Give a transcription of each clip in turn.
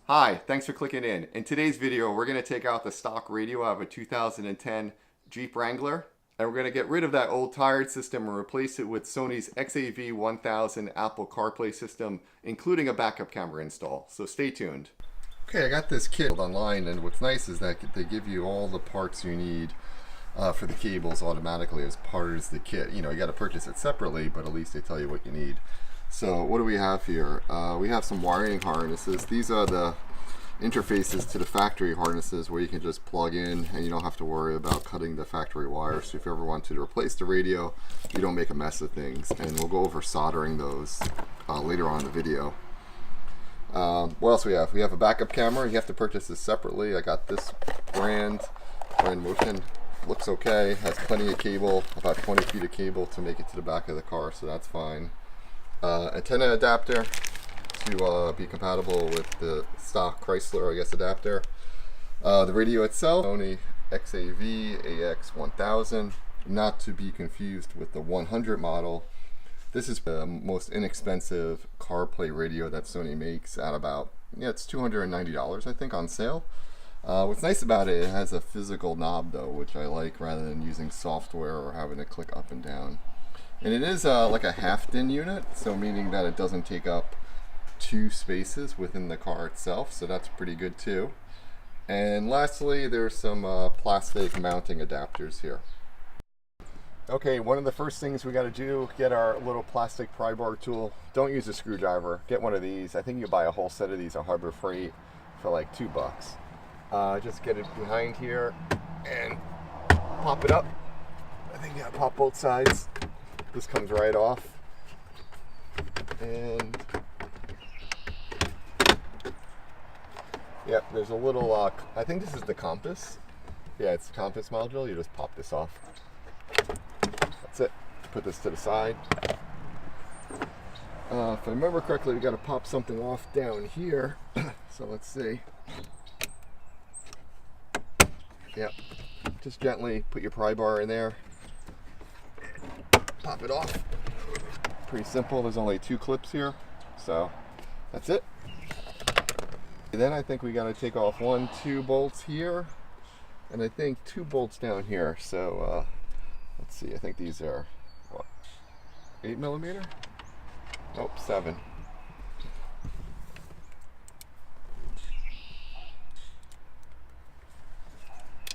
Hi, thanks for clicking in. In today's video, we're going to take out the stock radio out of a 2010 Jeep Wrangler, and we're going to get rid of that old tired system and replace it with Sony's XAV-1000 Apple CarPlay system, including a backup camera install. So stay tuned. Okay, I got this kit online, and what's nice is that they give you all the parts you need for the cables automatically as part of the kit. You know, you got to purchase it separately, but at least they tell you what you need. So what do we have here? We have some wiring harnesses. These are the interfaces to the factory harnesses where you can just plug in and you don't have to worry about cutting the factory wires. So if you ever want to replace the radio, you don't make a mess of things. And we'll go over soldering those later on in the video. What else we have? We have a backup camera. You have to purchase this separately. I got this brand Motion. Looks okay. Has plenty of cable, about 20 feet of cable to make it to the back of the car, so that's fine. Antenna adapter to be compatible with the stock Chrysler, I guess, adapter. The radio itself, Sony XAV-AX1000, not to be confused with the 100 model. This is the most inexpensive CarPlay radio that Sony makes at about, it's $290 I think on sale. What's nice about it, it has a physical knob though, which I like rather than using software or having to click up and down. And it is like a half-DIN unit, so meaning that it doesn't take up two spaces within the car itself, so that's pretty good too. And lastly, there's some plastic mounting adapters here. Okay, one of the first things we got to do, get our little plastic pry bar tool. Don't use a screwdriver, get one of these. I think you buy a whole set of these at Harbor Freight for like $2. Just get it behind here and pop it up. I think you gotta pop both sides. This comes right off, and yep, there's a little I think this is the compass. Yeah, it's the compass module. You just pop this off. That's it. Put this to the side. If I remember correctly, we got to pop something off down here. So let's see. Yep, just gently put your pry bar in there. Pop it off. Pretty simple. There's only 2 clips here, so that's it. And then I think we got to take off 2 bolts here, and I think 2 bolts down here. So let's see. I think these are what, 8mm? Nope, 7.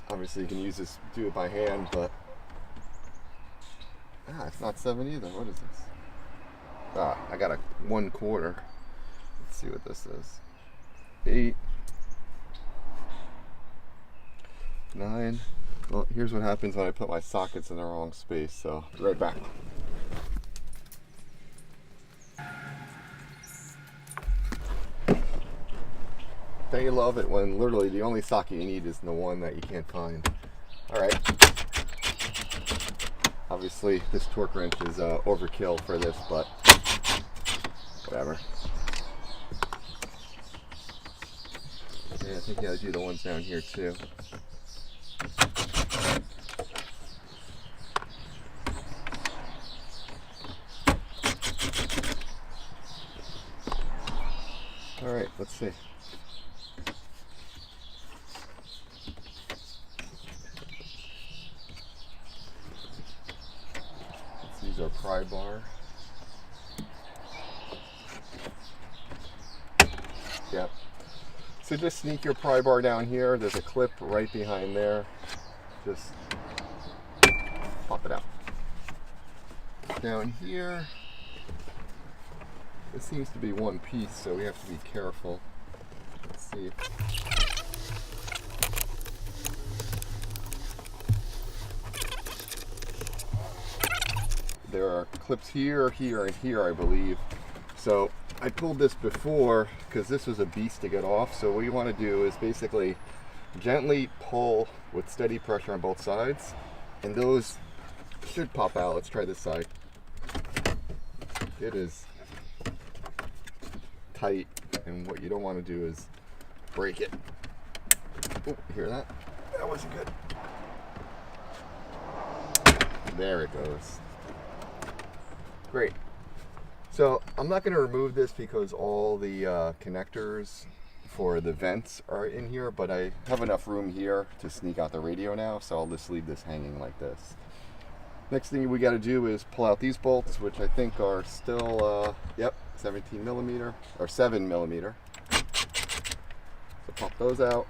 Obviously, you can use this, do it by hand, but it's not 7 either. What is this? I got a 1/4. Let's see what this is. 8, 9. Well, here's what happens when I put my sockets in the wrong space. So, be right back. Don't you love it when literally the only socket you need is the one that you can't find? Alright. Obviously, this torque wrench is overkill for this, but whatever. Yeah, I think you gotta do the ones down here too. Alright, let's see. Use our pry bar. Yep. So just sneak your pry bar down here. There's a clip right behind there. Just pop it out. Down here. This seems to be one piece, so we have to be careful. Let's see. There are clips here, here, and here, I believe. So I pulled this before because this was a beast to get off. So what you want to do is basically gently pull with steady pressure on both sides, and those should pop out. Let's try this side. It is tight, and what you don't want to do is break it. Oh, you hear that? That wasn't good. There it goes. Great. So I'm not going to remove this because all the connectors for the vents are in here, but I have enough room here to sneak out the radio now, so I'll just leave this hanging like this. Next thing we got to do is pull out these bolts, which I think are still, yep, 17 millimeter, or 7 millimeter. So pop those out.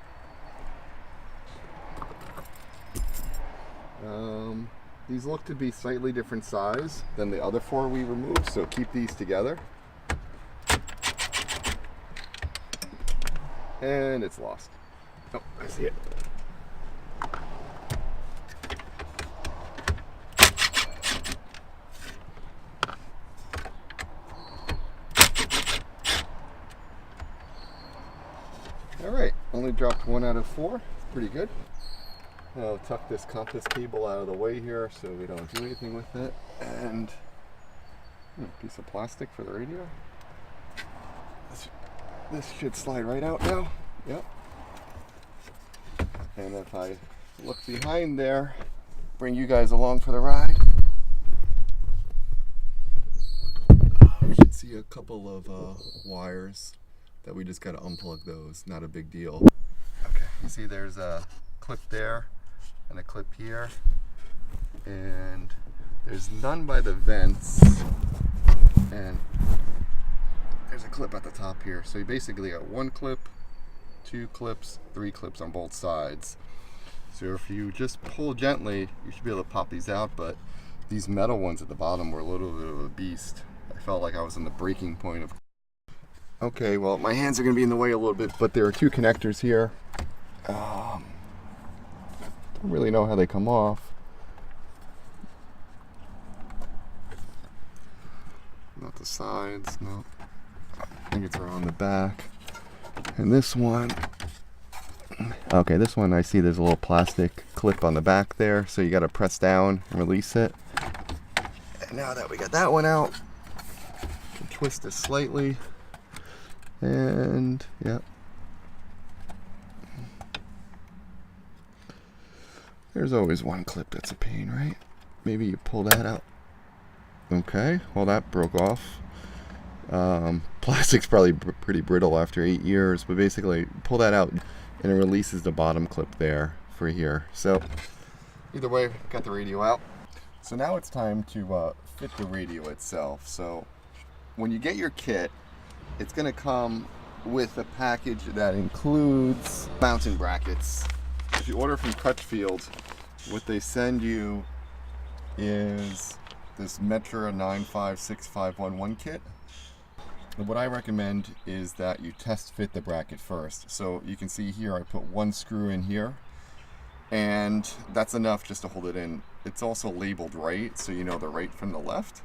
These look to be slightly different size than the other 4 we removed, so keep these together. And it's lost. Oh, I see it. Alright, only dropped 1 out of 4. Pretty good. I'll tuck this compass cable out of the way here so we don't do anything with it. And piece of plastic for the radio. This should slide right out now. Yep. And if I look behind there, bring you guys along for the ride. We should see a couple of wires that we just got to unplug those. Not a big deal. Okay, you see there's a clip there and a clip here, and there's none by the vents, and there's a clip at the top here. So you basically got 1 clip, 2 clips, 3 clips on both sides. So if you just pull gently, you should be able to pop these out, but these metal ones at the bottom were a little bit of a beast. I felt like I was in the breaking point of. Okay, well, my hands are going to be in the way a little bit, but there are 2 connectors here. Don't really know how they come off. Not the sides, no. I think it's around the back. And this one, okay, this one I see there's a little plastic clip on the back there, so you got to press down and release it. And now that we got that one out, twist it slightly, and yeah. There's always 1 clip that's a pain, right? Maybe you pull that out. Okay, well that broke off. Plastic's probably pretty brittle after 8 years, but basically pull that out and it releases the bottom clip there for here. So either way, got the radio out. So now it's time to fit the radio itself. So when you get your kit, it's going to come with a package that includes mounting brackets. If you order from Crutchfield, what they send you is this Metra 956511 kit. And what I recommend is that you test fit the bracket first. So you can see here I put 1 screw in here, and that's enough just to hold it in. It's also labeled right, so you know the right from the left.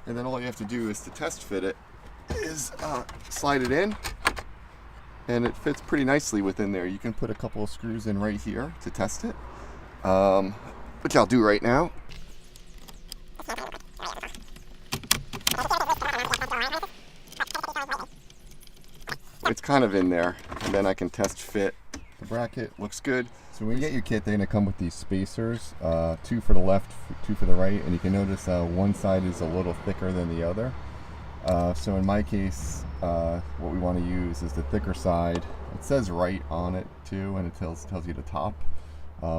And then all you have to do is to test fit it is slide it in, and it fits pretty nicely within there. You can put a couple of screws in right here to test it, which I'll do right now. It's kind of in there, and then I can test fit the bracket. Looks good. So when you get your kit, they're going to come with these spacers, 2 for the left, 2 for the right, and you can notice one side is a little thicker than the other. So in my case, what we want to use is the thicker side. It says right on it too, and it tells you the top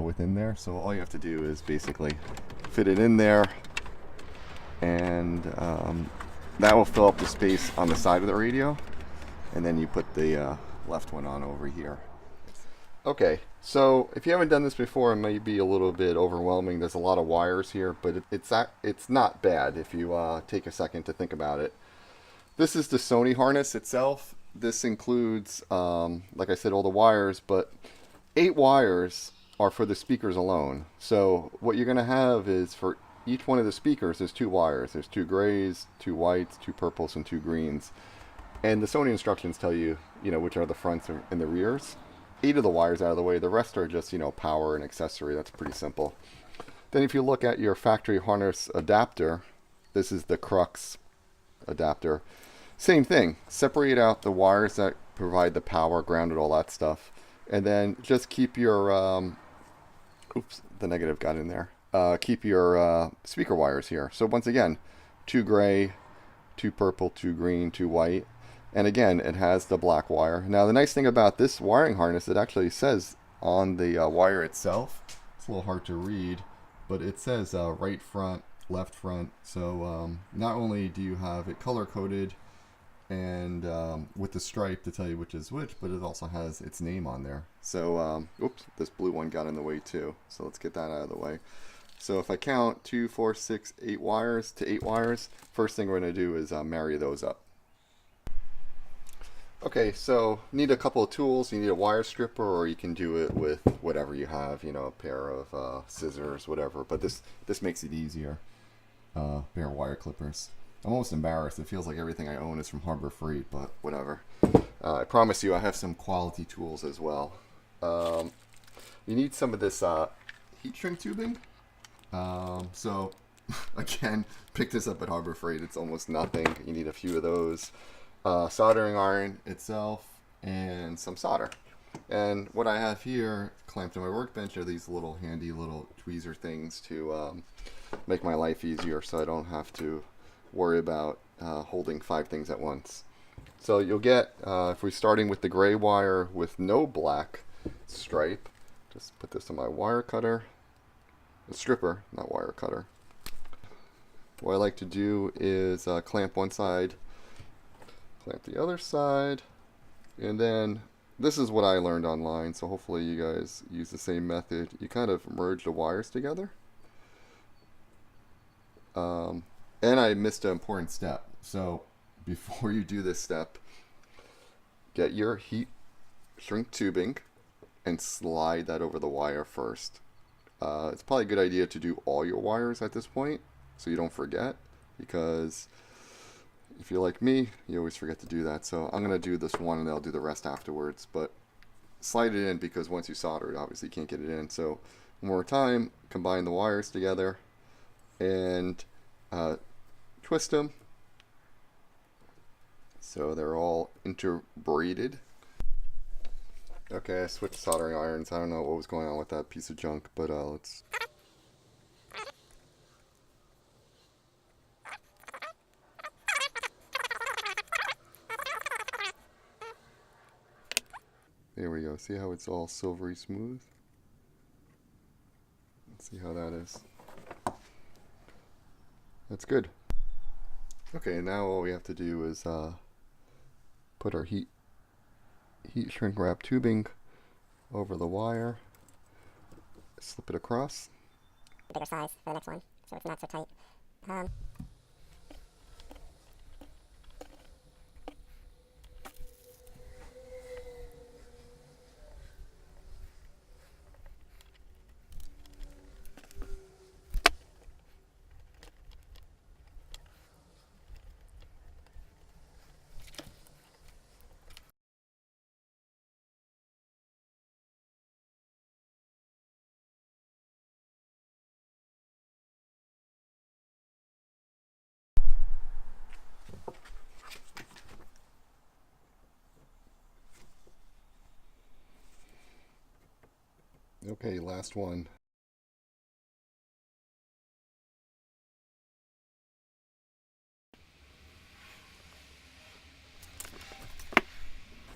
within there. So all you have to do is basically fit it in there, and that will fill up the space on the side of the radio, and then you put the left one on over here. Okay, so if you haven't done this before, it may be a little bit overwhelming. There's a lot of wires here, but it's not bad if you take a second to think about it. This is the Sony harness itself. This includes, like I said, all the wires, but 8 wires are for the speakers alone. So what you're going to have is for each one of the speakers, there's 2 wires. There's 2 grays, 2 whites, 2 purples, and 2 greens. And the Sony instructions tell you, which are the fronts and the rears. 8 of the wires out of the way. The rest are just, power and accessory. That's pretty simple. Then if you look at your factory harness adapter, this is the Crux adapter. Same thing. Separate out the wires that provide the power, grounded, all that stuff. And then just keep your, oops, the negative got in there. Keep your speaker wires here. So once again, 2 gray, 2 purple, 2 green, 2 white. And again, it has the black wire. Now the nice thing about this wiring harness, it actually says on the wire itself, it's a little hard to read, but it says right front, left front. So not only do you have it color coded and with the stripe to tell you which is which, but it also has its name on there. So oops, this blue one got in the way too, so let's get that out of the way. So if I count 2, 4, 6, 8 wires to 8 wires, first thing we're going to do is marry those up. Okay, so you need a couple of tools. You need a wire stripper, or you can do it with whatever you have, you know, a pair of scissors, whatever. But this makes it easier. Pair of wire clippers. I'm almost embarrassed. It feels like everything I own is from Harbor Freight, but whatever. I promise you I have some quality tools as well. You need some of this heat shrink tubing. So again, pick this up at Harbor Freight. It's almost nothing. You need a few of those. Soldering iron itself, and some solder. And what I have here clamped to my workbench are these little handy little tweezer things to make my life easier, so I don't have to worry about holding 5 things at once. So you'll get, if we're starting with the gray wire with no black stripe, just put this on my wire cutter, a stripper, not wire cutter. What I like to do is clamp one side, clamp the other side, and then this is what I learned online, so hopefully you guys use the same method. You kind of merge the wires together. And I missed an important step. So before you do this step, get your heat shrink tubing and slide that over the wire first. It's probably a good idea to do all your wires at this point so you don't forget, because if you're like me, you always forget to do that. So I'm going to do this one and I'll do the rest afterwards. But slide it in, because once you solder it, obviously you can't get it in. So one more time, combine the wires together and twist them so they're all interbraided. Okay, I switched soldering irons. I don't know what was going on with that piece of junk, but let's... There we go. See how it's all silvery smooth? Let's see how that is. That's good. Okay, now all we have to do is put our heat shrink wrap tubing over the wire, slip it across. Bigger size for the next one, so it's not so tight. Okay, last one.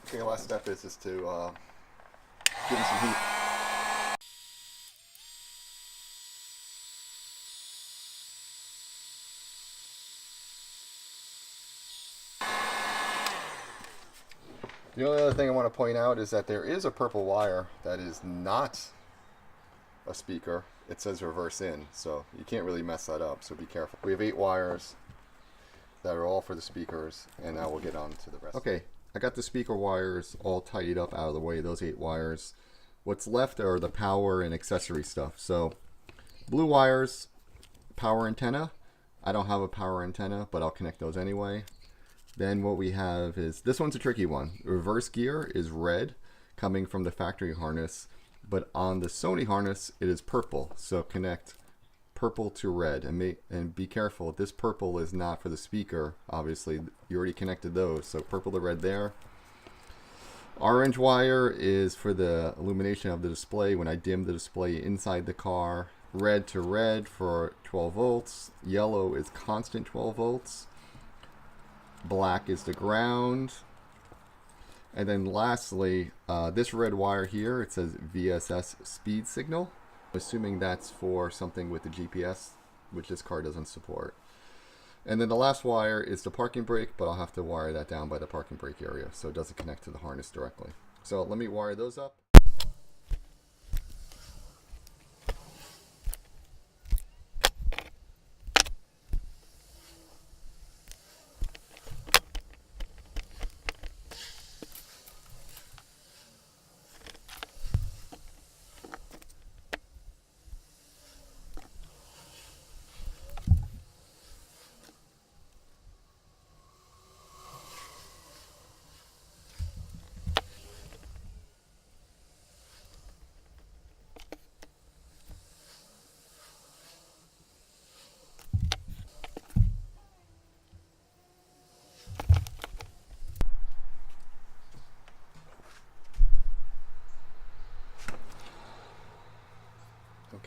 Okay, last step is to give them some heat. The only other thing I want to point out is that there is a purple wire that is not a speaker. It says reverse in, so you can't really mess that up, so be careful. We have 8 wires that are all for the speakers, and now we'll get on to the rest. Okay, I got the speaker wires all tidied up out of the way, those 8 wires. What's left are the power and accessory stuff. So blue wires, power antenna. I don't have a power antenna, but I'll connect those anyway. Then what we have is, this one's a tricky one. Reverse gear is red coming from the factory harness, but on the Sony harness it is purple. So connect purple to red, and be careful, this purple is not for the speaker. Obviously you already connected those, so purple to red there. Orange wire is for the illumination of the display when I dim the display inside the car. Red to red for 12 volts. Yellow is constant 12 volts. Black is the ground. And then lastly, this red wire here, it says VSS speed signal. I'm assuming that's for something with the GPS, which this car doesn't support. And then the last wire is the parking brake, but I'll have to wire that down by the parking brake area so it doesn't connect to the harness directly. So let me wire those up.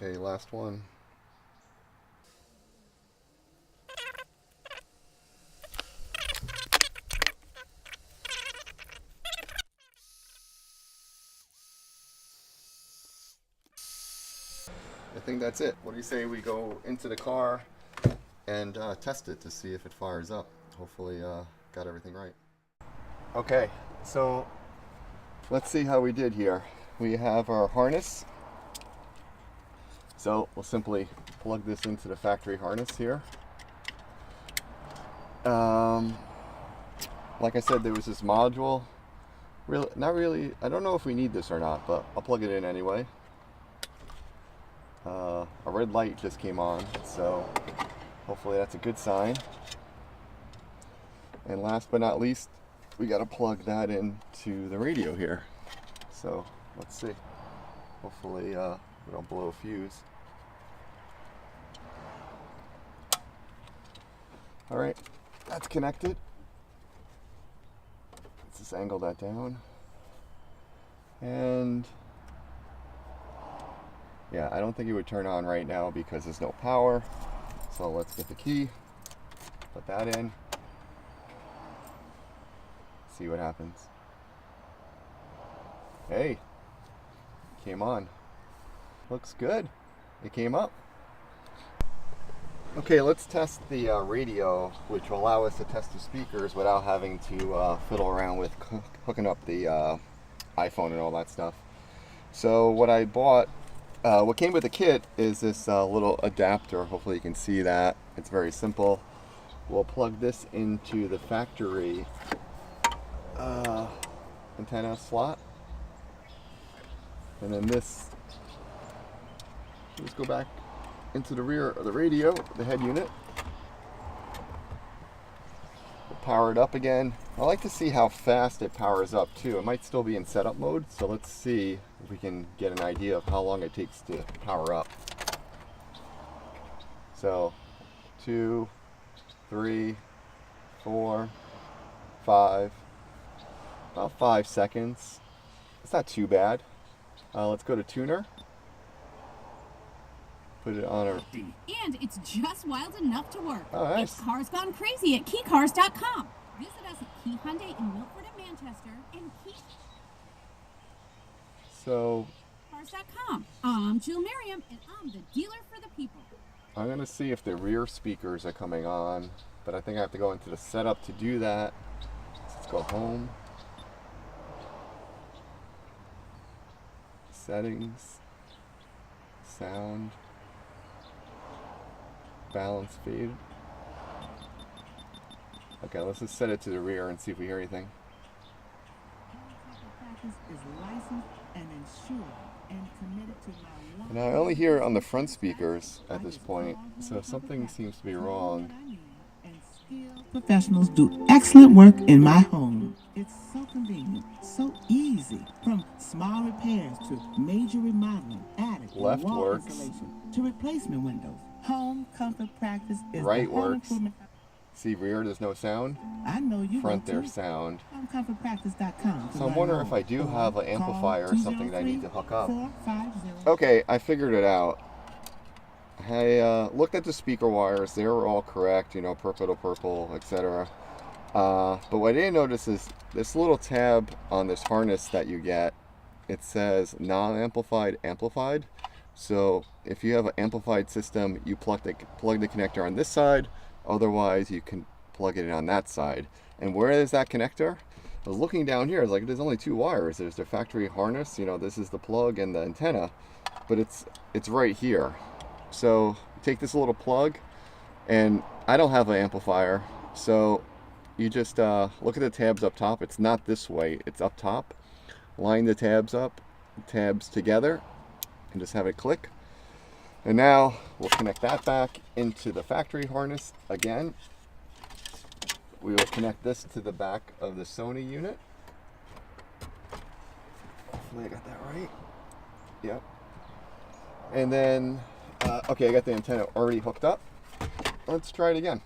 Okay, last one. I think that's it. What do you say we go into the car and test it to see if it fires up? Hopefully got everything right. Okay, so let's see how we did here. We have our harness. So we'll simply plug this into the factory harness here. Like I said, there was this module. Not really, I don't know if we need this or not, but I'll plug it in anyway. A red light just came on, so hopefully that's a good sign. And last but not least, we got to plug that into the radio here. So let's see. Hopefully we don't blow a fuse. All right, that's connected. Let's just angle that down. And yeah, I don't think it would turn on right now because there's no power. So let's get the key, put that in, see what happens. Hey, came on. Looks good. It came up. Okay, let's test the radio, which will allow us to test the speakers without having to fiddle around with hooking up the iPhone and all that stuff. So what I bought, what came with the kit is this little adapter. Hopefully you can see that. It's very simple. We'll plug this into the factory antenna slot. And then this, let's go back into the rear of the radio, the head unit. We'll power it up again. I like to see how fast it powers up too. It might still be in setup mode, so let's see if we can get an idea of how long it takes to power up. So 2, 3, 4, 5, about 5 seconds. It's not too bad. Let's go to tuner. Put it on our... And it's just wild enough to work. Oh, nice. It's cars gone crazy at keycars.com. Visit us at Key Hyundai in Milford and Manchester and So... keycars.com. I'm Jill Merriam and I'm the dealer for the people. I'm going to see if the rear speakers are coming on, but I think I have to go into the setup to do that. Let's go home. Settings. Sound. Balance fade. Okay, let's just set it to the rear and see if we hear anything. And I only hear it on the front speakers at this point, so something seems to be wrong. Professionals do excellent work in my home. It's so convenient, so easy. From small repairs to major remodeling, attic, Left wall works. insulation to replacement windows. Home comfort practice is Right the home works. improvement. See, rear, there's no sound. I know you Front, will too. there's sound. HomeComfortPractice.com. So I'm wondering if I do have an amplifier or something that I need to hook up. Okay, I figured it out. I looked at the speaker wires. They were all correct, you know, purple to purple, etc. But what I didn't notice is this little tab on this harness that you get, it says non-amplified, amplified. So if you have an amplified system, you plug the connector on this side. Otherwise, you can plug it in on that side. And where is that connector? I was looking down here, it's like there's only two wires. There's the factory harness, you know, this is the plug and the antenna, but it's right here. So take this little plug, and I don't have an amplifier, so you just look at the tabs up top. It's not this way, it's up top. Line the tabs up, tabs together, and just have it click. And now we'll connect that back into the factory harness again. We will connect this to the back of the Sony unit. Hopefully I got that right. Yep. And then, okay, I got the antenna already hooked up. Let's try it again.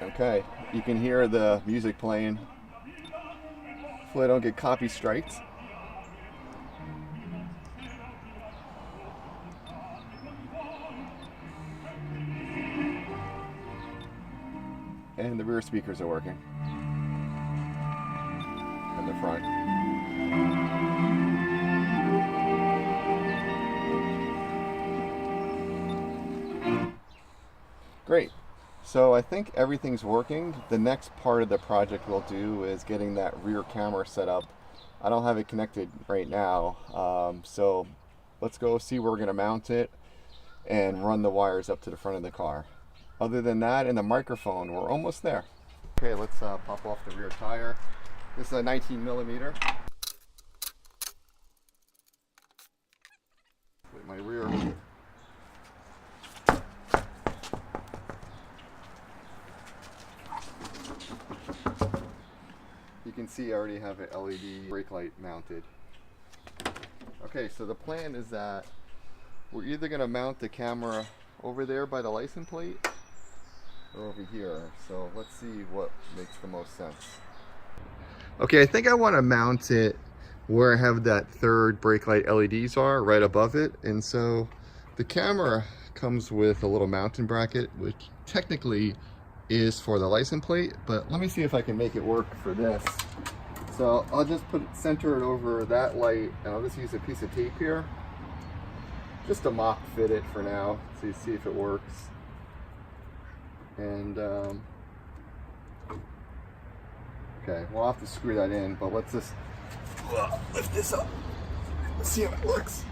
Okay, you can hear the music playing. Hopefully I don't get copy strikes. And the rear speakers are working. And the front. Great. So I think everything's working. The next part of the project we'll do is getting that rear camera set up. I don't have it connected right now. So let's go see where we're going to mount it and run the wires up to the front of the car. Other than that, and the microphone, we're almost there. Okay, let's pop off the rear tire. This is a 19mm. With my rear. You can see I already have an LED brake light mounted. Okay, so the plan is that we're either going to mount the camera over there by the license plate or over here. So let's see what makes the most sense. Okay, I think I want to mount it where I have that third brake light LEDs are, right above it. And so the camera comes with a little mounting bracket, which technically is for the license plate, but let me see if I can make it work for this. So I'll just center it over that light, and I'll just use a piece of tape here just to mock fit it for now, so you see if it works. And okay, we'll have to screw that in, but let's just lift this up. Let's see if it works.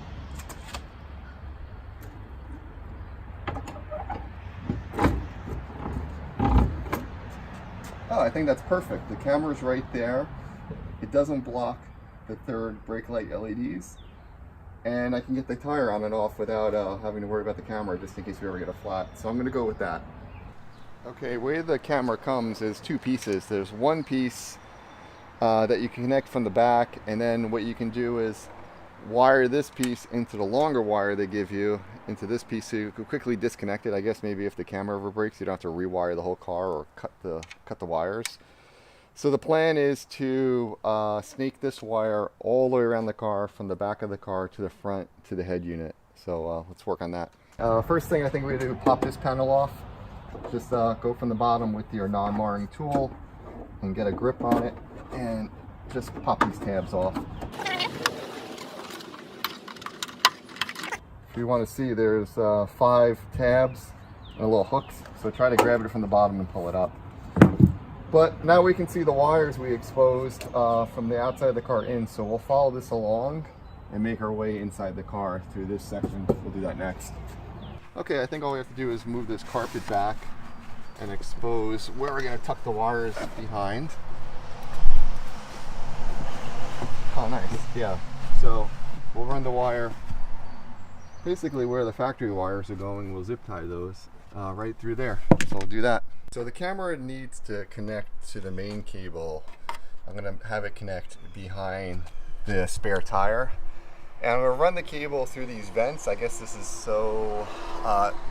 Oh, I think that's perfect. The camera's right there. It doesn't block the third brake light LEDs. And I can get the tire on and off without having to worry about the camera, just in case we ever get a flat. So I'm going to go with that. Okay, where the camera comes is two pieces. There's one piece that you can connect from the back, and then what you can do is wire this piece into the longer wire they give you into this piece, so you can quickly disconnect it. I guess maybe if the camera ever breaks, you don't have to rewire the whole car or cut the wires. So the plan is to snake this wire all the way around the car, from the back of the car to the front to the head unit. So let's work on that. First thing I think we do is pop this panel off. Just go from the bottom with your non-marring tool and get a grip on it, and just pop these tabs off. If you want to see, there's 5 tabs and little hooks, so try to grab it from the bottom and pull it up. But now we can see the wires we exposed from the outside of the car in, so we'll follow this along and make our way inside the car through this section. We'll do that next. Okay, I think all we have to do is move this carpet back and expose where we're going to tuck the wires behind. Oh, nice. Yeah. So we'll run the wire basically where the factory wires are going. We'll zip tie those right through there. So we'll do that. So the camera needs to connect to the main cable. I'm going to have it connect behind the spare tire. And I'm going to run the cable through these vents. I guess this is so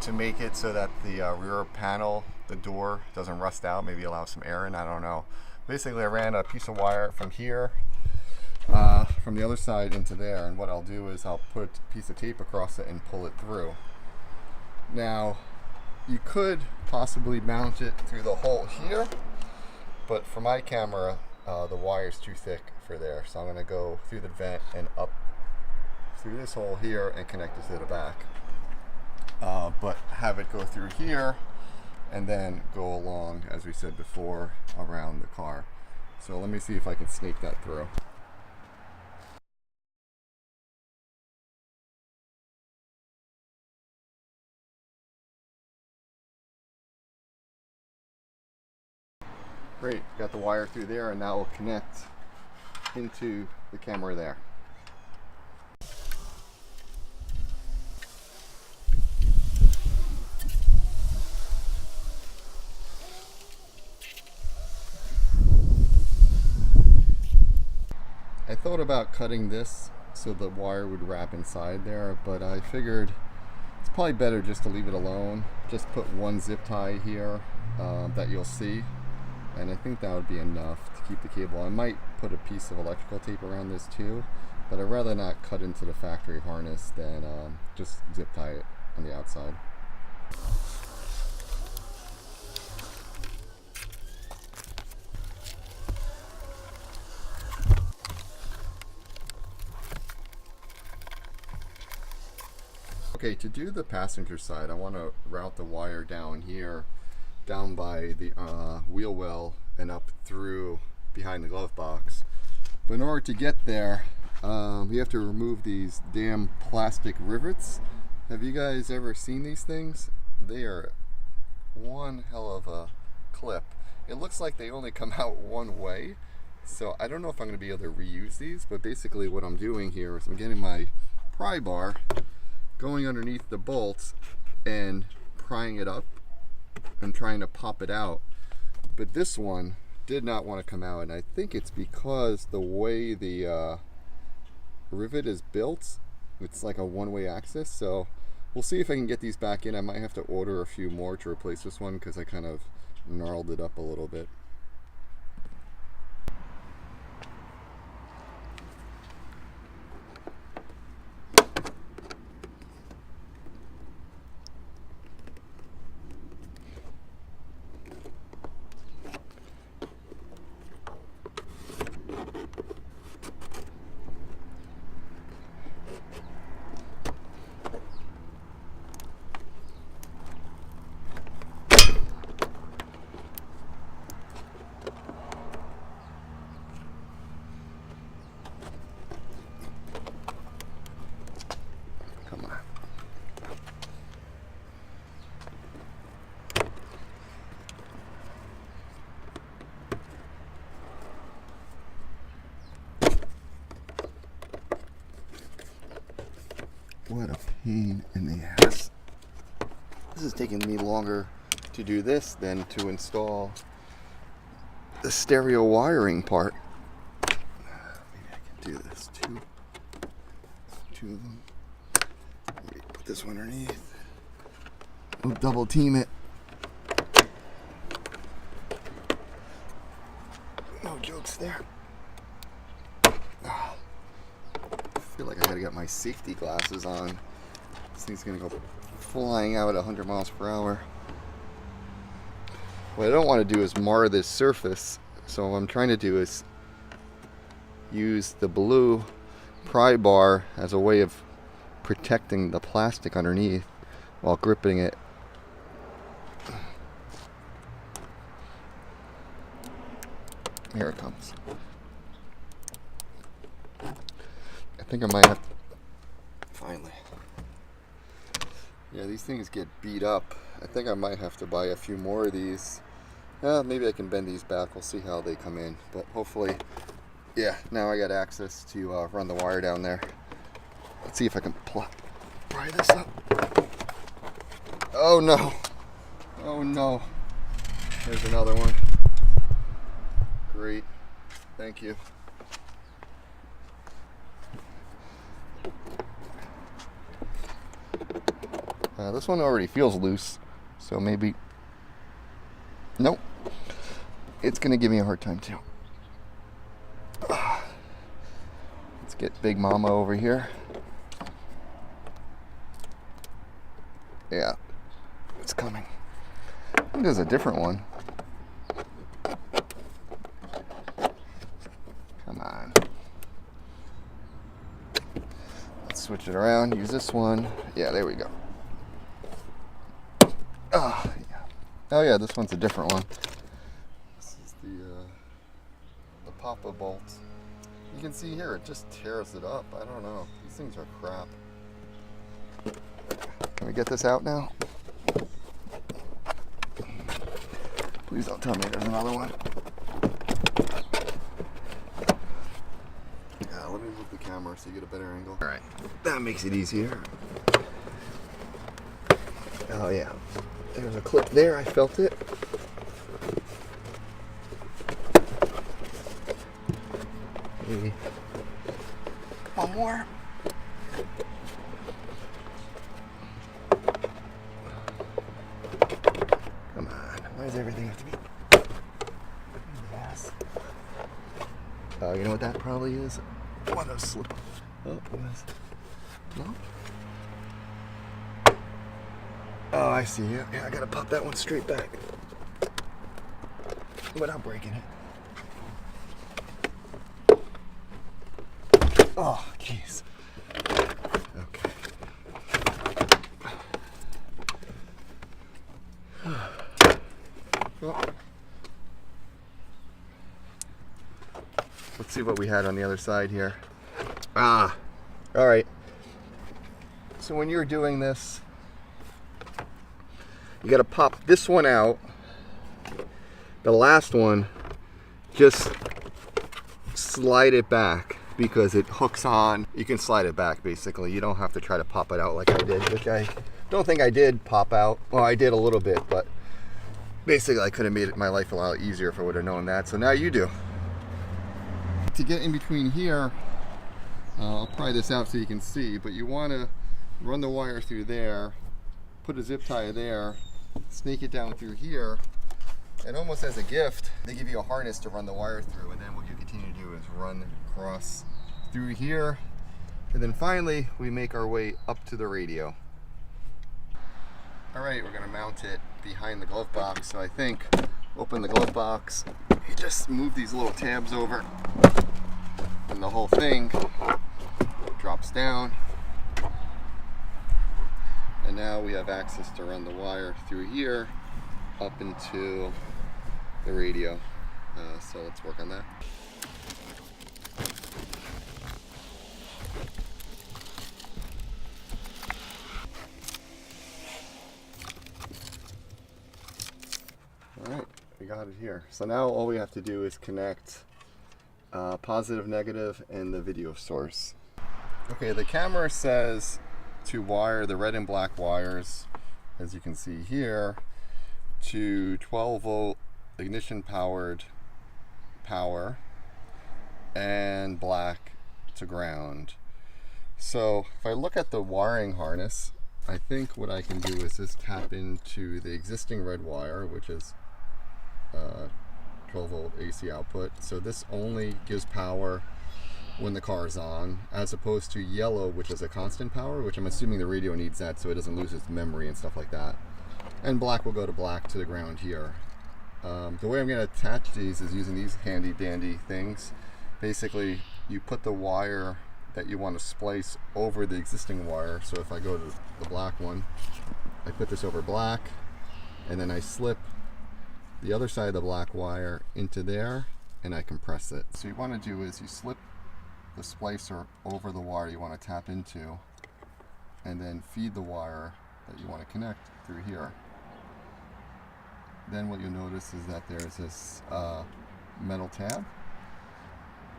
to make it so that the rear panel, the door, doesn't rust out. Maybe allow some air in, I don't know. Basically, I ran a piece of wire from here, from the other side into there. And what I'll do is I'll put a piece of tape across it and pull it through. Now, you could possibly mount it through the hole here, but for my camera, the wire's too thick for there. So I'm going to go through the vent and up through this hole here and connect it to the back. But have it go through here and then go along, as we said before, around the car. So let me see if I can snake that through. Great, got the wire through there, and that will connect into the camera there. I thought about cutting this so the wire would wrap inside there, but I figured it's probably better just to leave it alone. Just put one zip tie here that you'll see, and I think that would be enough to keep the cable. I might put a piece of electrical tape around this too, but I'd rather not cut into the factory harness than just zip tie it on the outside. Okay, to do the passenger side, I want to route the wire down here, down by the wheel well and up through behind the glove box. But in order to get there, we have to remove these damn plastic rivets. Have you guys ever seen these things? They are one hell of a clip. It looks like they only come out one way, so I don't know if I'm going to be able to reuse these, but basically what I'm doing here is I'm getting my pry bar, going underneath the bolts and prying it up and trying to pop it out. But this one did not want to come out, and I think it's because the way the rivet is built, it's like a one-way access. So we'll see if I can get these back in. I might have to order a few more to replace this one because I kind of gnarled it up a little bit. What a pain in the ass. This is taking me longer to do this than to install the stereo wiring part. Maybe I can do this too. Two of them. Maybe put this one underneath. We'll double team it. No jokes there. I feel like I gotta get my safety glasses on. This thing's gonna go flying out at 100 miles per hour. What I don't want to do is mar this surface, so what I'm trying to do is use the blue pry bar as a way of protecting the plastic underneath while gripping it. Here it comes. I think I might have to, finally. Yeah, these things get beat up. I think I might have to buy a few more of these. Maybe I can bend these back. We'll see how they come in. But hopefully, yeah, now I got access to run the wire down there. Let's see if I can pry this up. Oh no. Oh no. There's another one. Great. Thank you. This one already feels loose, so maybe... Nope. It's going to give me a hard time too. Let's get Big Mama over here. Yeah, think there's a different one. Come on. Let's switch it around. Use this one. Yeah, there we go. Oh, yeah. Oh yeah, this one's a different one. This is the Papa bolt. You can see here, it just tears it up. I don't know. These things are crap. Can we get this out now? Please don't tell me there's another one. Yeah, let me move the camera so you get a better angle. Alright, that makes it easier. Oh yeah, there's a clip there, I felt it. Maybe one more. Come on, why does everything have to be yes? You know what that probably is? What a slip. Oh, yes. No? Oh, I see. Yeah, I gotta pop that one straight back without breaking it. Oh, jeez. Okay. Well, let's see what we had on the other side here. Ah, all right. So when you're doing this, you got to pop this one out. The last one, just slide it back because it hooks on. You can slide it back basically. You don't have to try to pop it out like I did, which I don't think I did pop out. Well, I did a little bit, but basically I could have made my life a lot easier if I would have known that. So now you do. To get in between here, I'll pry this out so you can see, but you want to run the wire through there, put a zip tie there, snake it down through here, and almost as a gift, they give you a harness to run the wire through, and then what you continue to do is run across through here, and then finally we make our way up to the radio. Alright, we're going to mount it behind the glove box, so I think open the glove box, you just move these little tabs over, and the whole thing drops down. And now we have access to run the wire through here up into the radio. So let's work on that. Alright, we got it here. So now all we have to do is connect positive, negative, and the video source. Okay, the camera says to wire the red and black wires, as you can see here, to 12 volt ignition powered power and black to ground. So if I look at the wiring harness, I think what I can do is just tap into the existing red wire, which is 12 volt AC output. So this only gives power when the car is on, as opposed to yellow, which is a constant power, which I'm assuming the radio needs that so it doesn't lose its memory and stuff like that. And black will go to black to the ground here. The way I'm going to attach these is using these handy dandy things. Basically, you put the wire that you want to splice over the existing wire. So if I go to the black one, I put this over black, and then I slip the other side of the black wire into there, and I compress it. So you want to do is you slip the splicer over the wire you want to tap into, and then feed the wire that you want to connect through here. Then what you'll notice is that there's this metal tab.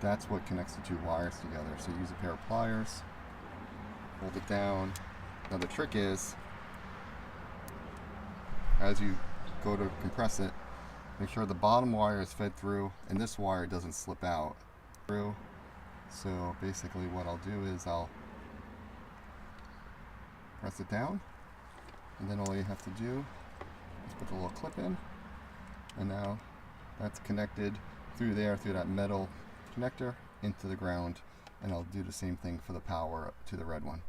That's what connects the two wires together. So use a pair of pliers, hold it down. Now the trick is, as you go to compress it, make sure the bottom wire is fed through and this wire doesn't slip out through. So basically what I'll do is I'll press it down, and then all you have to do is put the little clip in, and now that's connected through there, through that metal connector into the ground, and I'll do the same thing for the power to the red one.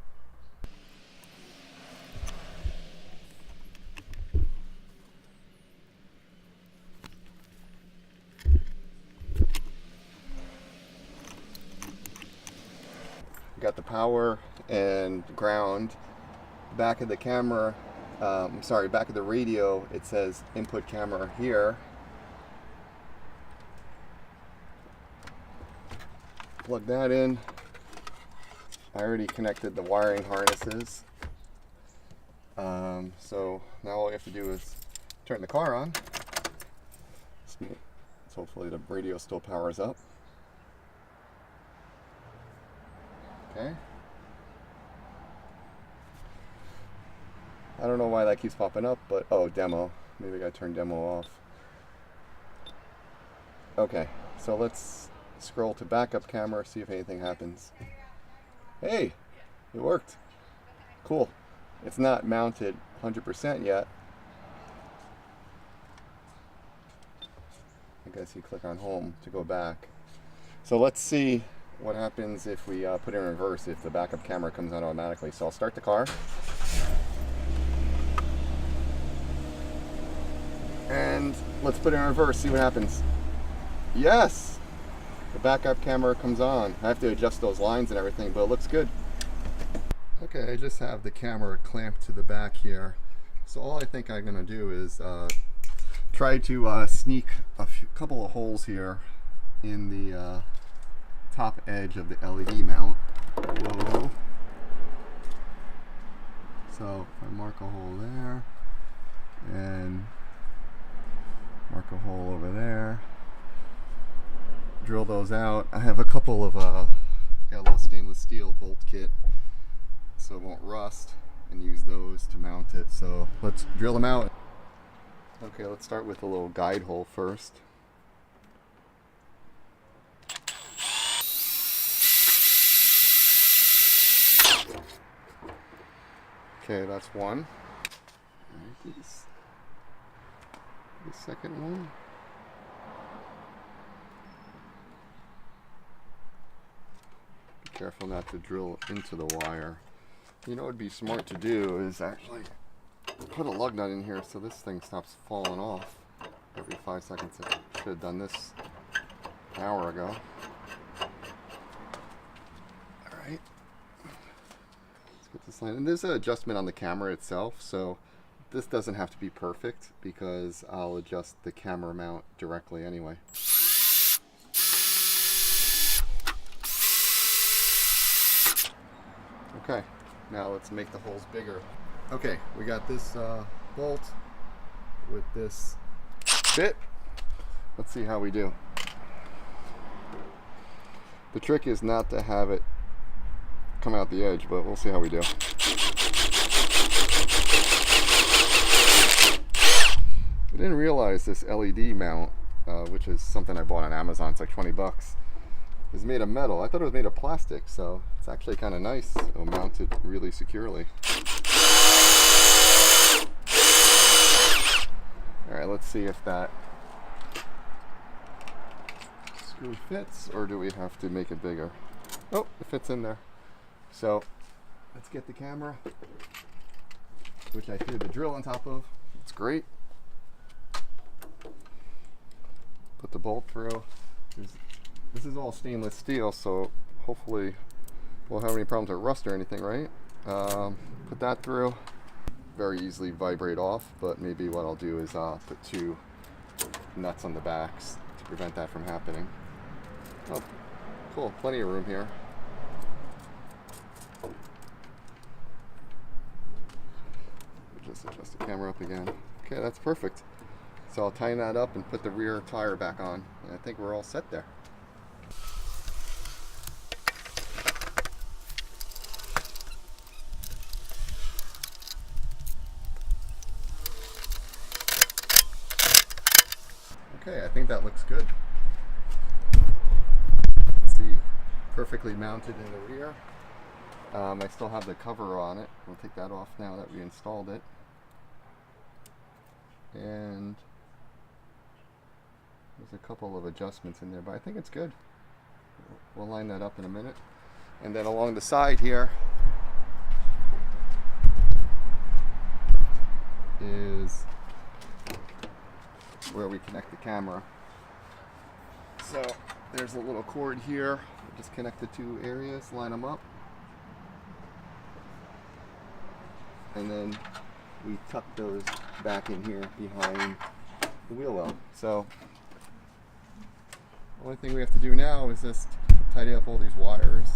We got the power and ground. Back of the camera, back of the radio, it says input camera here. Plug that in. I already connected the wiring harnesses. So now all we have to do is turn the car on. So hopefully the radio still powers up. Okay. I don't know why that keeps popping up, but oh, demo. Maybe I gotta turn demo off. Okay, so let's scroll to backup camera, see if anything happens. Hey, it worked. Cool. It's not mounted 100% yet. I guess you click on home to go back. So let's see what happens if we put it in reverse, if the backup camera comes on automatically. So I'll start the car. And let's put it in reverse, see what happens. Yes! The backup camera comes on. I have to adjust those lines and everything, but it looks good. Okay, I just have the camera clamped to the back here. So all I think I'm gonna do is try to sneak a couple of holes here in the top edge of the LED mount. Whoa. So if I mark a hole there, and mark a hole over there, drill those out. I have a couple of got a little stainless steel bolt kit so it won't rust, and use those to mount it. So let's drill them out. Okay, let's start with a little guide hole first. Okay, that's one. All right, the second one. Be careful not to drill into the wire. You know what would be smart to do is actually put a lug nut in here so this thing stops falling off every 5 seconds. I should have done this an hour ago. Alright. Let's get this line. And there's an adjustment on the camera itself, so this doesn't have to be perfect because I'll adjust the camera mount directly anyway. Okay, now let's make the holes bigger. Okay, we got this bolt with this bit. Let's see how we do. The trick is not to have it come out the edge, but we'll see how we do. I didn't realize this LED mount, which is something I bought on Amazon, it's like 20 bucks, is made of metal. I thought it was made of plastic, so it's actually kind of nice. It'll mount it really securely. Alright, let's see if that screw fits, or do we have to make it bigger? Oh, it fits in there. So, let's get the camera, which I threw the drill on top of. It's great. Put the bolt through. This is all stainless steel, so hopefully won't have any problems with rust or anything, right? Put that through. Very easily vibrate off, but maybe what I'll do is put 2 nuts on the backs to prevent that from happening. Oh, cool, plenty of room here. Just adjust the camera up again. Okay, that's perfect. So I'll tighten that up and put the rear tire back on, and I think we're all set there. Okay, I think that looks good. See, perfectly mounted in the rear. I still have the cover on it. We'll take that off now that we installed it. And there's a couple of adjustments in there, but I think it's good. We'll line that up in a minute. And then along the side here is where we connect the camera. So there's a little cord here. We'll just connect the 2 areas, line them up. and then we tuck those back in here behind the wheel well. So the only thing we have to do now is just tidy up all these wires.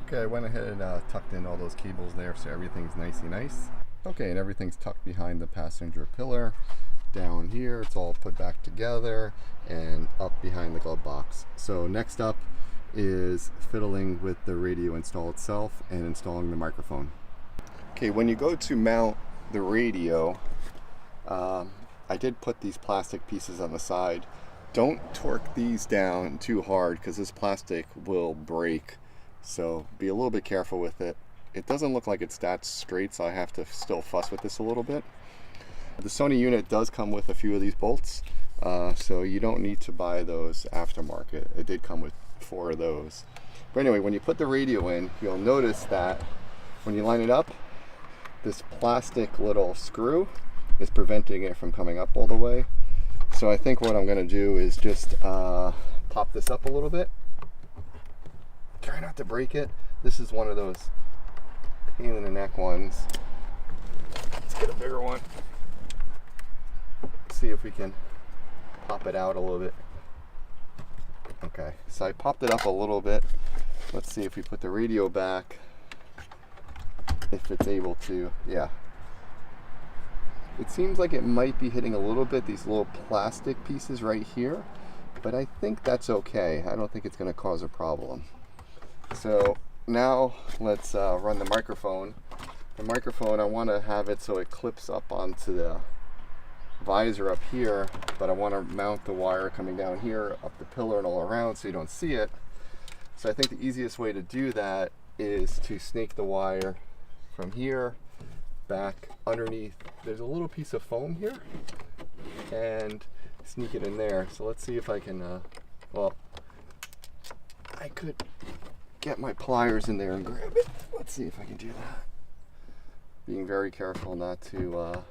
Okay, I went ahead and tucked in all those cables there so everything's nice. Okay, and everything's tucked behind the passenger pillar. Down here, it's all put back together and up behind the glove box. So next up is fiddling with the radio install itself and installing the microphone. Okay, when you go to mount the radio, I did put these plastic pieces on the side. Don't torque these down too hard because this plastic will break. So be a little bit careful with it. It doesn't look like it's that straight, so I have to still fuss with this a little bit. The Sony unit does come with a few of these bolts, so you don't need to buy those aftermarket. It did come with 4 of those. But anyway, when you put the radio in, you'll notice that when you line it up, this plastic little screw is preventing it from coming up all the way. So I think what I'm going to do is just pop this up a little bit. Try not to break it. This is one of those pain in the neck ones. Let's get a bigger one. See if we can pop it out a little bit. Okay, so I popped it up a little bit. Let's see if we put the radio back, if it's able to. Yeah, it seems like it might be hitting a little bit, these little plastic pieces right here, but I think that's okay. I don't think it's going to cause a problem. So now let's run the microphone. The microphone, I want to have it so it clips up onto the visor up here, but I want to mount the wire coming down here up the pillar and all around so you don't see it. So I think the easiest way to do that is to snake the wire from here back underneath. There's a little piece of foam here and sneak it in there. So let's see if I can well, I could get my pliers in there and grab it. Let's see if I can do that. Being very careful not to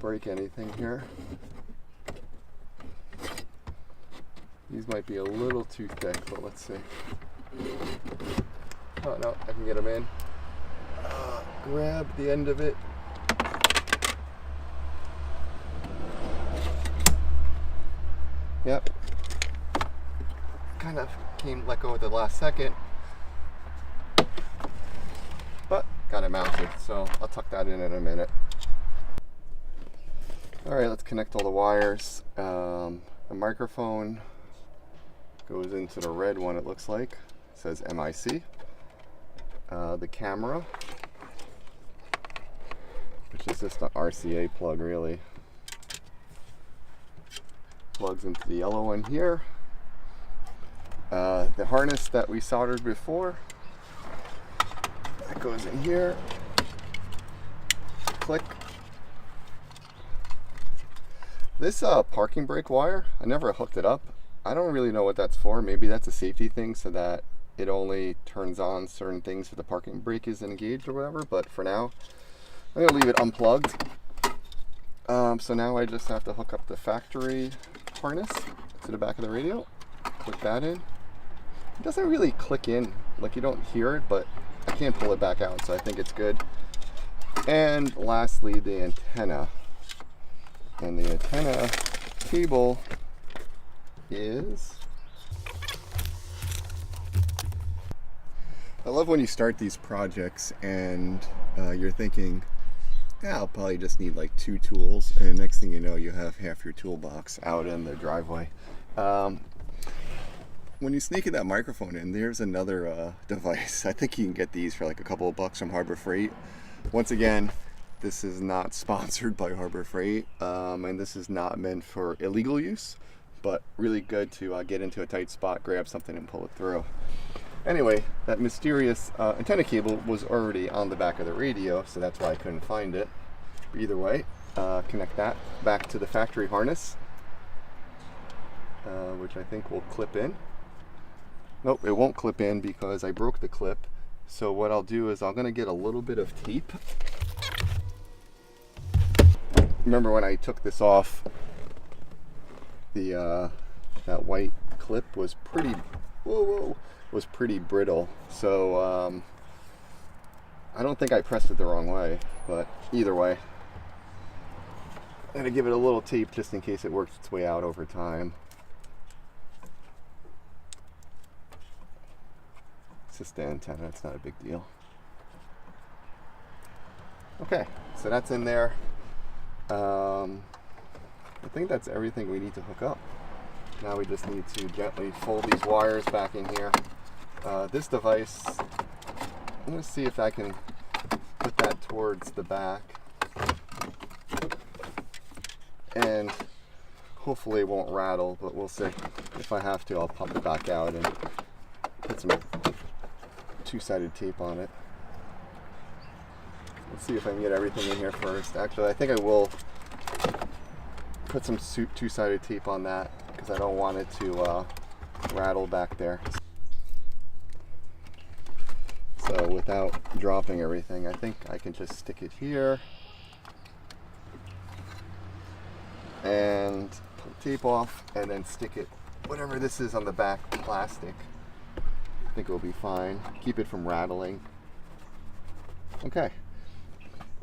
break anything here. These might be a little too thick, but let's see. Oh no, I can get them in. Grab the end of it. Yep. Kind of let go at the last second. But got it mounted, so I'll tuck that in a minute. Alright, let's connect all the wires. The microphone goes into the red one, it looks like. It says MIC. The camera, which is just an RCA plug really, plugs into the yellow one here. The harness that we soldered before, that goes in here. Click. This parking brake wire, I never hooked it up. I don't really know what that's for. Maybe that's a safety thing so that it only turns on certain things if the parking brake is engaged or whatever, but for now I'm gonna leave it unplugged. So now I just have to hook up the factory harness to the back of the radio, click that in. It doesn't really click in, like you don't hear it, but I can't pull it back out, so I think it's good. And lastly, the antenna. And the antenna cable is, I love when you start these projects and you're thinking, yeah, I'll probably just need like 2 tools, and next thing you know, you have half your toolbox out in the driveway. When you sneak that microphone in, there's another device. I think you can get these for like a couple of bucks from Harbor Freight. Once again, this is not sponsored by Harbor Freight, and this is not meant for illegal use, but really good to get into a tight spot, grab something and pull it through. Anyway, that mysterious antenna cable was already on the back of the radio, so that's why I couldn't find it. But either way, connect that back to the factory harness, which I think will clip in. Nope, it won't clip in because I broke the clip. So what I'll do is I'm going to get a little bit of tape. remember when I took this off, the that white clip was pretty was pretty brittle, so I don't think I pressed it the wrong way, but either way, I'm gonna give it a little tape just in case it works its way out over time. It's just the antenna, it's not a big deal. Okay, so that's in there. I think that's everything we need to hook up. Now we just need to gently fold these wires back in here. This device, I'm going to see if I can put that towards the back. And hopefully it won't rattle, but we'll see. If I have to, I'll pop it back out and put some two-sided tape on it. Let's see if I can get everything in here first. Actually, I think I will put some two-sided tape on that because I don't want it to rattle back there. So without dropping everything, I think I can just stick it here and pull tape off and then stick it, whatever this is on the back plastic. I think it'll be fine. Keep it from rattling. Okay.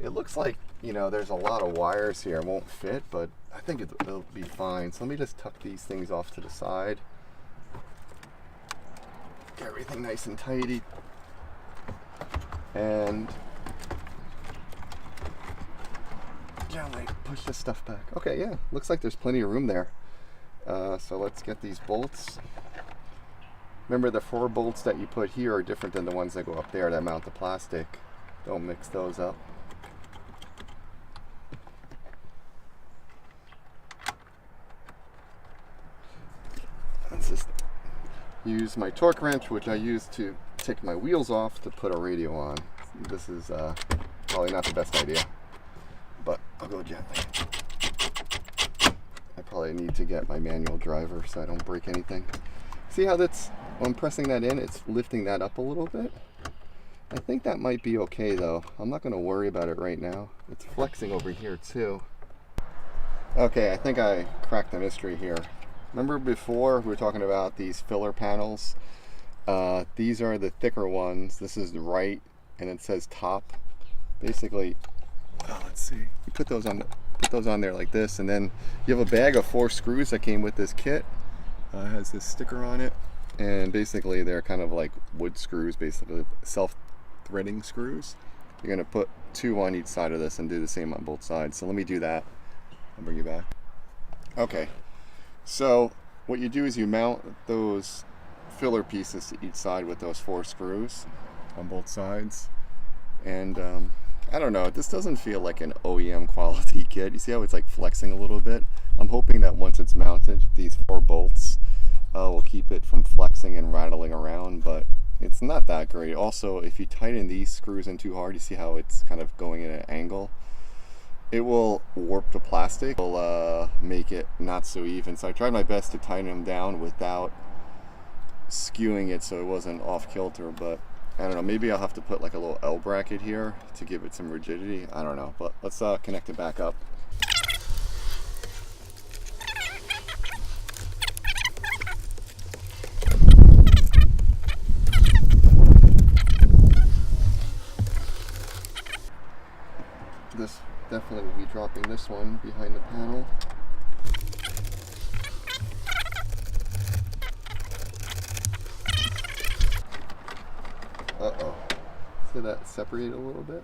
It looks like, you know, there's a lot of wires here. It won't fit, but I think it'll be fine. So let me just tuck these things off to the side. Get everything nice and tidy. And gently push this stuff back. Okay, yeah, looks like there's plenty of room there. So let's get these bolts. Remember, the 4 bolts that you put here are different than the ones that go up there that mount the plastic. Don't mix those up. Let's just use my torque wrench, which I use to take my wheels off to put a radio on. This is probably not the best idea, but I'll go gently. I probably need to get my manual driver so I don't break anything. See how that's, when I'm pressing that in, it's lifting that up a little bit? I think that might be okay though. I'm not going to worry about it right now. It's flexing over here too. Okay, I think I cracked the mystery here. Remember before we were talking about these filler panels? These are the thicker ones. This is the right, and it says top. Basically, let's see. You put those on there like this, and then you have a bag of 4 screws that came with this kit. It has this sticker on it, and basically they're kind of like wood screws, basically self-threading screws. You're gonna put 2 on each side of this and do the same on both sides. So let me do that. I'll bring you back. Okay. So what you do is you mount those filler pieces to each side with those 4 screws on both sides, and I don't know, this doesn't feel like an OEM quality kit. You see how it's like flexing a little bit? I'm hoping that once it's mounted, these 4 bolts will keep it from flexing and rattling around, but it's not that great. Also, if you tighten these screws in too hard, you see how it's kind of going at an angle? It will warp the plastic, it will make it not so even. So I tried my best to tighten them down without skewing it so it wasn't off kilter, but I don't know, maybe I'll have to put like a little L bracket here to give it some rigidity. I don't know, but let's connect it back up. This definitely will be dropping this one behind the panel. Uh-oh. See that separate a little bit?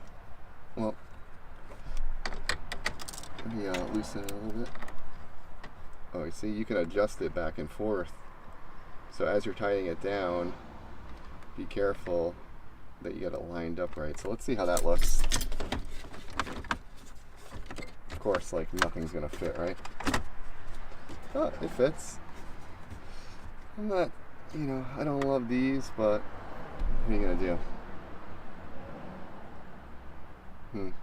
Well, let me loosen it a little bit. Oh, you see, you can adjust it back and forth. So as you're tightening it down, be careful that you get it lined up right. So let's see how that looks. Of course, like nothing's gonna fit, right? Oh, it fits. I'm not, you know, I don't love these, but what are you gonna do?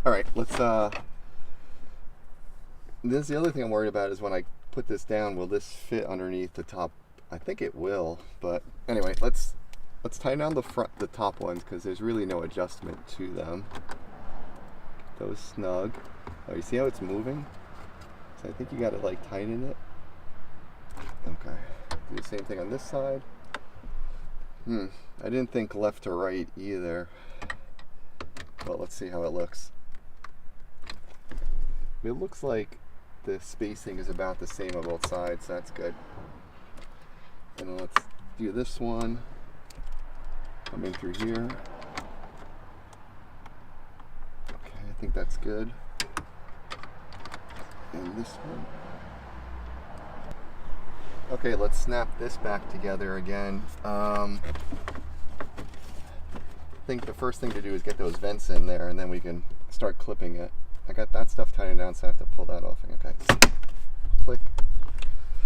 Alright, let's this is the other thing I'm worried about, is when I put this down, will this fit underneath the top? I think it will, but anyway, let's tighten down the top ones, because there's really no adjustment to them. those snug. Oh, you see how it's moving? So I think you got to like tighten it. Okay. Do the same thing on this side. I didn't think left to right either. But let's see how it looks. It looks like the spacing is about the same on both sides, so that's good. And then let's do this one. Come in through here. Okay, I think that's good. And this one. Okay, let's snap this back together again. I think the first thing to do is get those vents in there, and then we can start clipping it. I got that stuff tightened down, so I have to pull that off. Okay, click.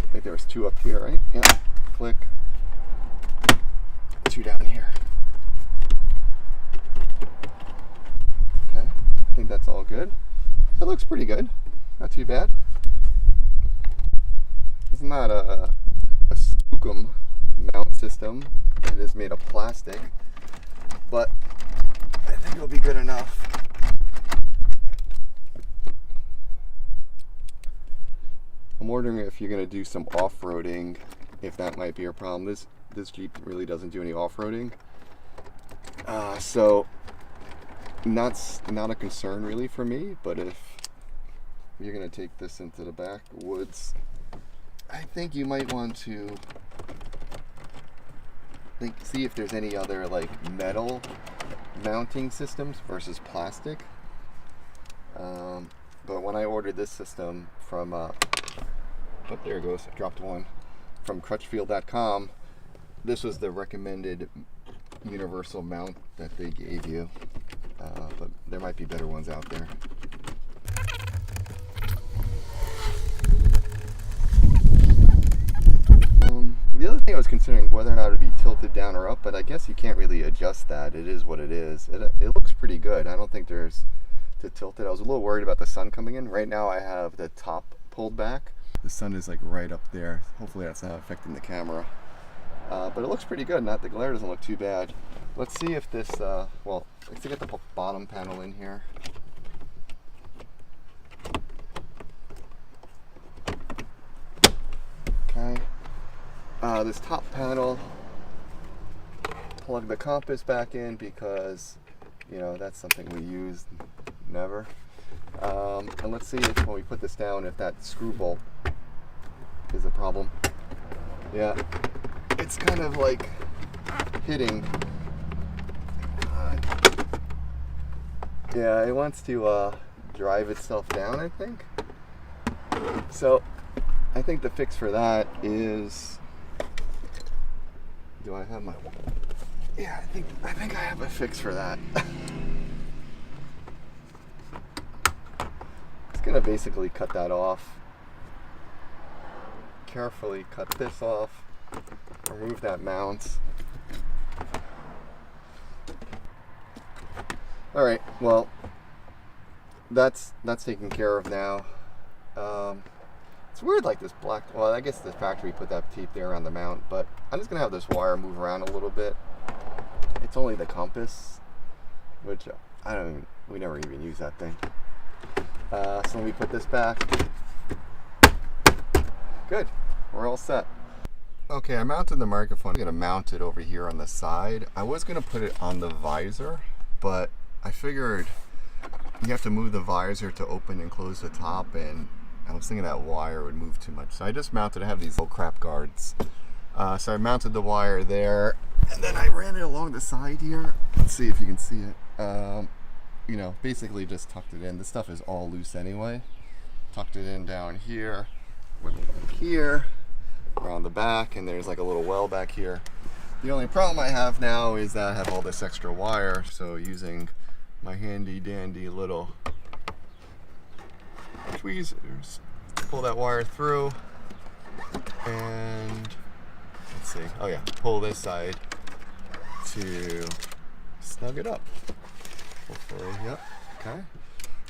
I think there was 2 up here, right? Yep. Click. 2 down here. Okay, I think that's all good. It looks pretty good. Not too bad. It's not a skookum mount system. It is made of plastic, but I think it'll be good enough. I'm wondering if you're going to do some off-roading, if that might be a problem. This Jeep really doesn't do any off-roading, so that's not a concern really for me. But if you're going to take this into the backwoods, I think you might want to see if there's any other like metal mounting systems versus plastic. But when I ordered this system from oh, there it goes, I dropped one, from Crutchfield.com, this was the recommended universal mount that they gave you, but there might be better ones out there. The other thing I was considering whether or not it would be tilted down or up, but I guess you can't really adjust that. It is what it is. It looks pretty good. I don't think there's to tilt it. I was a little worried about the sun coming in. Right now I have the top pulled back. The sun is like right up there. Hopefully that's not affecting the camera. But it looks pretty good. The glare doesn't look too bad. Let's see if this, well, let's get the bottom panel in here. Okay. This top panel, plug the compass back in because, you know, that's something we use never. And let's see if when we put this down, if that screw bolt is a problem. Yeah, it's kind of like hitting. Yeah, it wants to drive itself down, I think. So I think the fix for that is, do I have my, yeah, I think I have a fix for that. It's gonna basically cut that off. Carefully cut this off, remove that mount. All right, well, that's taken care of now. It's weird, like this black, well, I guess the factory put that tape there on the mount, but I'm just gonna have this wire move around a little bit. It's only the compass, which we never even use that thing. So let me put this back. Good, we're all set. Okay, I mounted the microphone. I'm gonna mount it over here on the side. I was gonna put it on the visor, but I figured you have to move the visor to open and close the top, and I was thinking that wire would move too much. So I just mounted, I have these little crap guards. So I mounted the wire there, and then I ran it along the side here. Let's see if you can see it. You know, basically just tucked it in. This stuff is all loose anyway. Tucked it in down here, went back here, around the back, and there's like a little well back here. The only problem I have now is that I have all this extra wire, so using my handy dandy little tweezers, pull that wire through, and let's see, oh yeah, pull this side to snug it up. Hopefully, yep, okay.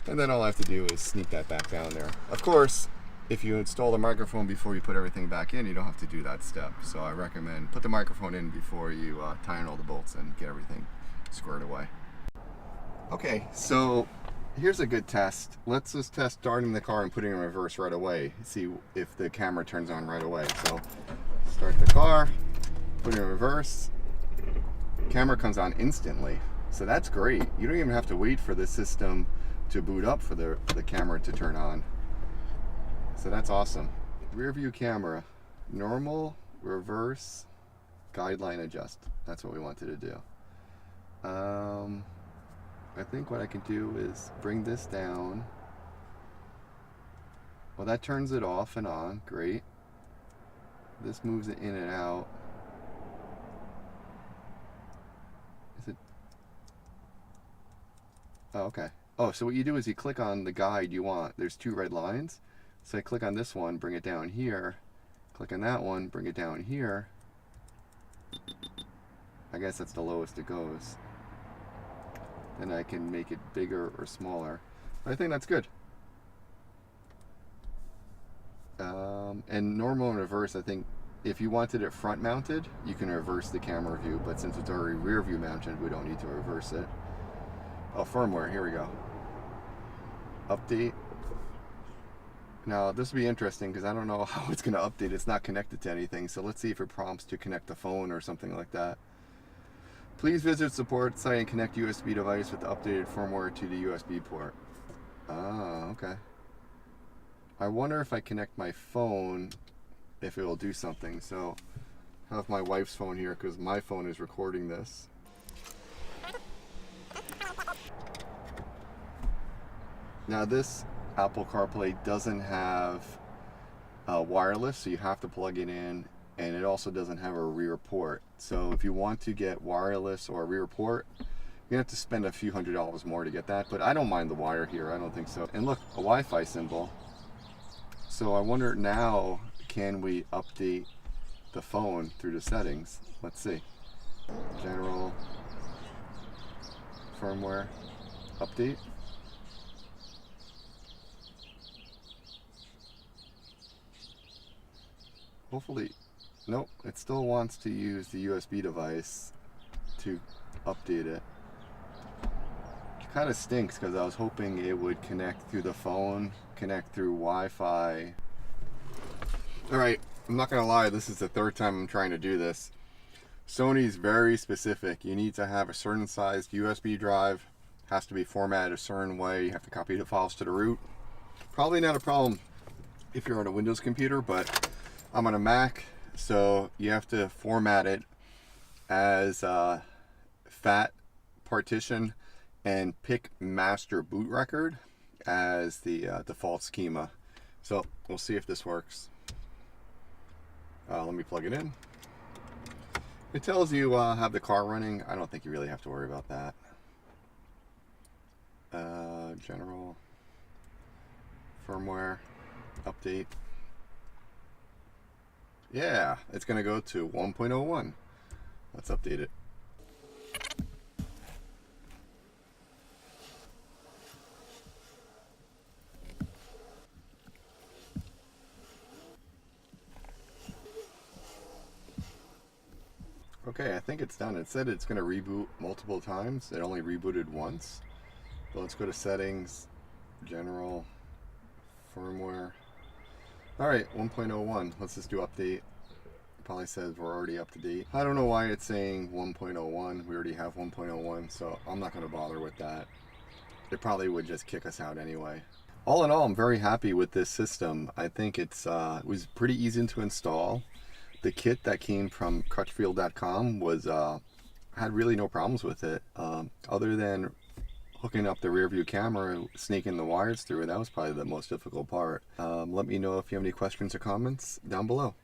And then all I have to do is sneak that back down there. Of course, if you install the microphone before you put everything back in, you don't have to do that step. So I recommend put the microphone in before you tie in all the bolts and get everything squared away. Okay, so Here's a good test. Let's just test starting the car and putting it in reverse right away. See if the camera turns on right away. So start the car, put it in reverse, camera comes on instantly. So that's great. You don't even have to wait for the system to boot up for the camera to turn on. So that's awesome. Rear view camera, normal, reverse, guideline adjust. That's what we wanted to do. I think what I can do is bring this down. Well, that turns it off and on. Great. This moves it in and out. Is it? Oh, okay. Oh, so what you do is you click on the guide you want. There's 2 red lines. So I click on this one, bring it down here. Click on that one, bring it down here. I guess that's the lowest it goes. Then I can make it bigger or smaller. I think that's good. And normal and reverse, I think if you wanted it front mounted, you can reverse the camera view, but since it's already rear view mounted, we don't need to reverse it. Oh, firmware, here we go. Update. Now this will be interesting because I don't know how it's going to update. It's not connected to anything, so let's see if it prompts to connect the phone or something like that. Please visit support site and connect USB device with the updated firmware to the USB port. Ah, okay. I wonder if I connect my phone, if it will do something. So I have my wife's phone here because my phone is recording this. Now this Apple CarPlay doesn't have wireless, so you have to plug it in, and it also doesn't have a rear port. So if you want to get wireless or a rear port, you have to spend a few $100s more to get that, but I don't mind the wire here, I don't think so. And look, a Wi-Fi symbol. So I wonder now, can we update the phone through the settings? Let's see. General, firmware, update. Hopefully, nope, it still wants to use the USB device to update it. It kind of stinks because I was hoping it would connect through the phone, connect through Wi-Fi. Alright, I'm not going to lie, this is the 3rd time I'm trying to do this. Sony's very specific. You need to have a certain sized USB drive, has to be formatted a certain way, you have to copy the files to the root. Probably not a problem if you're on a Windows computer, but I'm on a Mac, so you have to format it as FAT partition and pick master boot record as the default schema. So we'll see if this works. Let me plug it in. It tells you have the car running. I don't think you really have to worry about that. General, firmware, update. Yeah, it's going to go to 1.01. Let's update it. Okay, I think it's done. It said it's going to reboot multiple times. It only rebooted once. So let's go to settings, general, firmware. Alright, 1.01. Let's just do update. It probably says we're already up to date. I don't know why it's saying 1.01. We already have 1.01, so I'm not going to bother with that. It probably would just kick us out anyway. All in all, I'm very happy with this system. I think it was pretty easy to install. The kit that came from Crutchfield.com was had really no problems with it, other than hooking up the rear view camera and snaking the wires through it. That was probably the most difficult part. Let me know if you have any questions or comments down below.